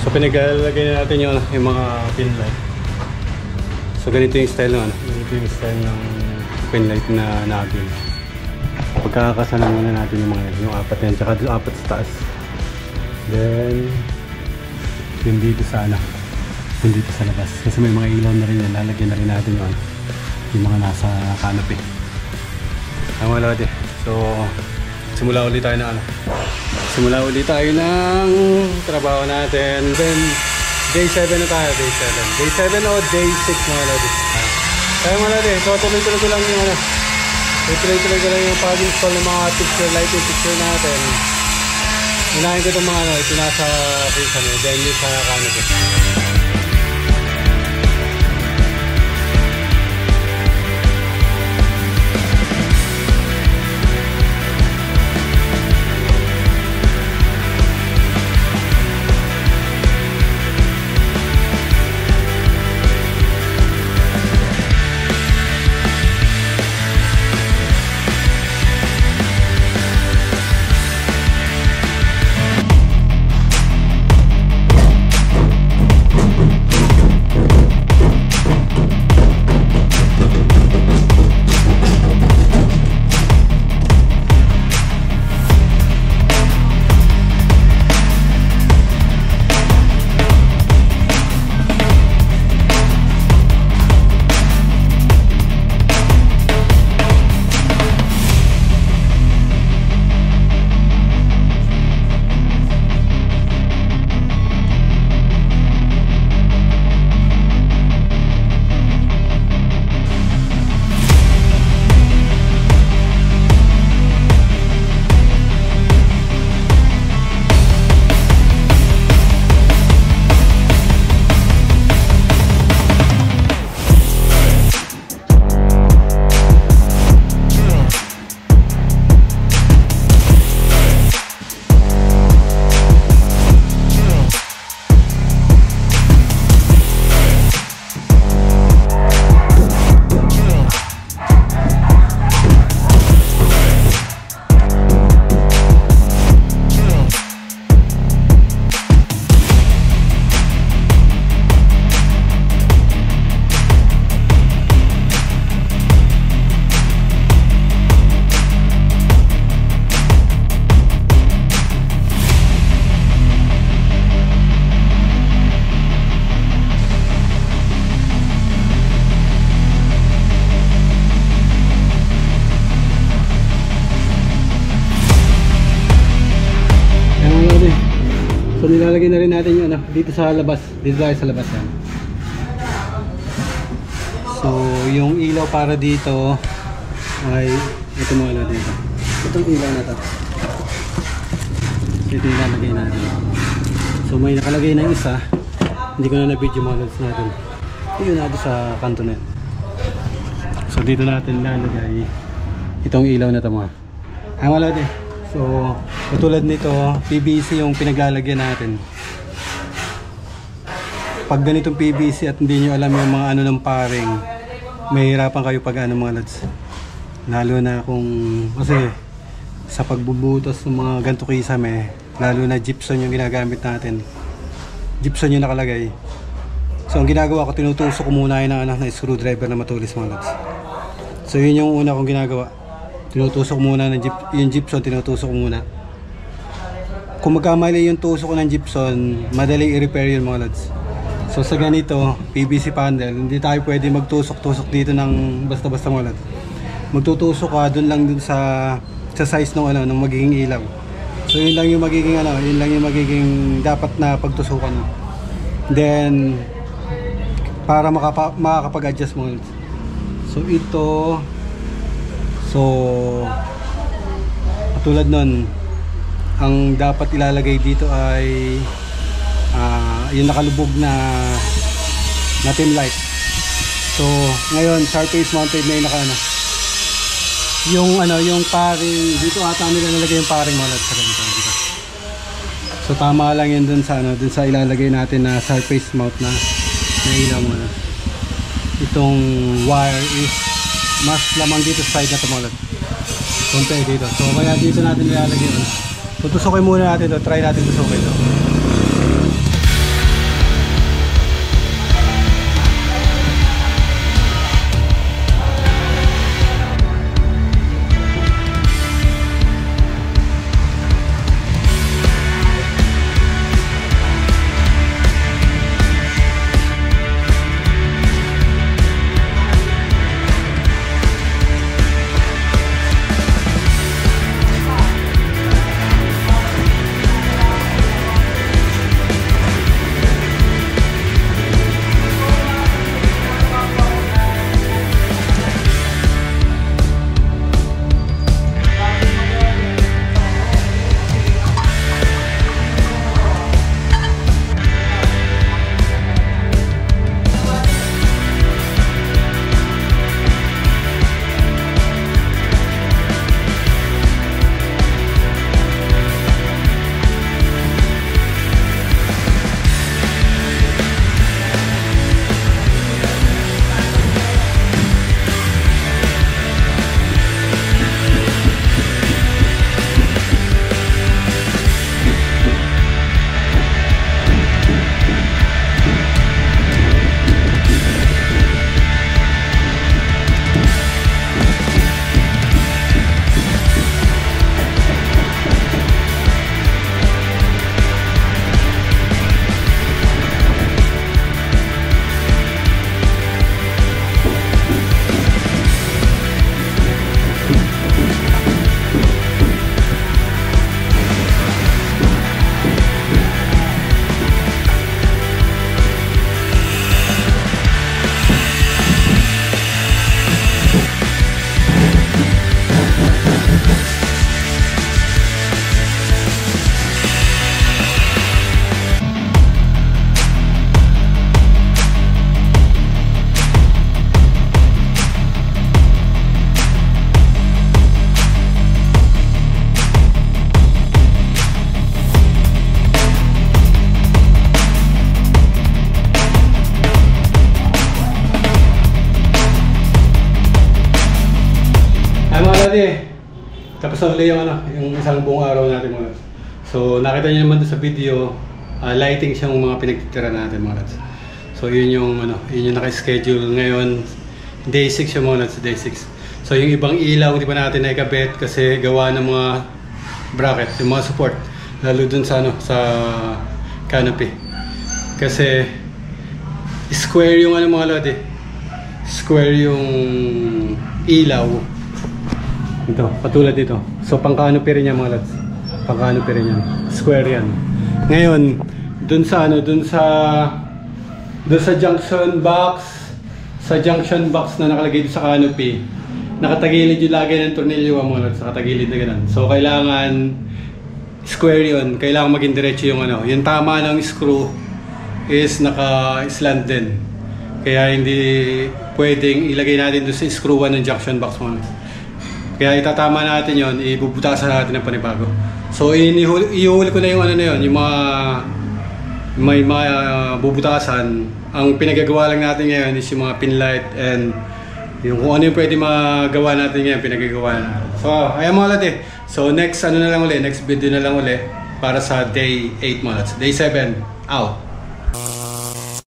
So pinaglalagay na natin yung mga pin light. So ganito yung style ng ganito yung style ng pin light na nabil. Pagkakasalan muna natin yung mga yung apat yan, tsaka yung apat sa taas. Then yung dito sa yung dito sa labas. Kasi may mga ilaw na rin yan, lalagyan na rin natin yung mga nasa canopy. Tama lodi. So simula ulit tayo ng simula ulit tayo ng trabaho natin. Then day 7 na tayo, day 7. Day 7 o day 6 mga lodi. Kaya mga lodi, so tuloy-tuloy ko lang yung tuloy-tuloy ko lang yung pag-install ng mga picture, lighting picture natin. Unahin ko itong mga ito nasa prison, then yung sa canopy. So nilalagay na rin natin yung dito sa labas. Dito tayo sa labas yan. So yung ilaw para dito ay ito mga ilaw dito. Itong ilaw na to. So ito yung nilalagay natin. So may nakalagay na yung isa. Hindi ko na na-video mga lods natin. Yun na sa kanto na yan. So dito natin nilalagay itong ilaw na ito mga. Mga lods so katulad nito, PVC yung pinaglalagyan natin. Pag ganitong PVC at hindi nyo alam yung mga ano ng paring, mahirapan kayo pag ano mga lads. Lalo na kung, kasi sa pagbubutas ng mga ganito kisame, lalo na gypsum yung ginagamit natin. Gypsum yung nakalagay. So ang ginagawa ko, tinutusok ko muna yun na screwdriver na matulis mga lads. So yun yung una kong ginagawa. Tinutusok muna ng yung gypsum, tinutusok muna. Kung magkamali yung tusok ko ng gypsum, madaling i-repair yun mga lads. So sa ganito, PVC panel, hindi tayo pwede magtusok-tusok dito ng basta-basta mga lads. Magtutusok ka dun lang dun sa size ng ng magiging ilaw. So yun lang yung magiging yun lang yung magiging dapat na pagtusukan. Then para makakapag-adjust mga lads. So ito, so katulad nun, ang dapat ilalagay dito ay yung nakalubog na tin light. So ngayon surface mounted na yung yung paring dito ata nila nalagay yung paring mga lads sa ganito dito. So tama lang yun dun sa ilalagay natin na surface mount na ilaw mo. Itong wire is mas lamang dito sa side na ito mga lads. Konti dito. So kaya dito natin ilalagay yun. Tutusokin muna natin ito. Try natin tusokin ito. lads, tapos na ulit yung isang buong araw natin mga lads. So nakita niyo naman sa video, lighting siyang mga pinagtitira natin mga lads. So yun yung naka-schedule ngayon. Day 6 yung mga lads, day 6. So yung ibang ilaw hindi pa natin naikabit kasi gawa ng mga bracket, yung mga support. Lalo dun sa sa canopy. Kasi square yung mga lads square yung ilaw. Ito, patulad dito. So pang-canopy rin yan mga lads. Pang-canopy rin yan. Square yan. Ngayon, dun sa junction box na nakalagay dito sa canopy, nakatagilid yung lagay ng tornilyo mga lads, nakatagilid na ganun. So kailangan square yun. Kailangan maging diretso yung yung tama ng screw is naka-slant din. Kaya hindi pwedeng ilagay natin doon sa screw 1 ng junction box mga lads. Kaya itatama natin yon, ibubutasan natin ng panibago. So ihuli ko na yung yung may mga bubutasan. Ang pinagagawa lang natin ngayon is yung mga pin light and yung kung ano yung pwede magawa natin ngayon, pinagagawa natin. So ayan mga lads. So next next video na lang uli para sa day 8 mga lads. Day 7 out.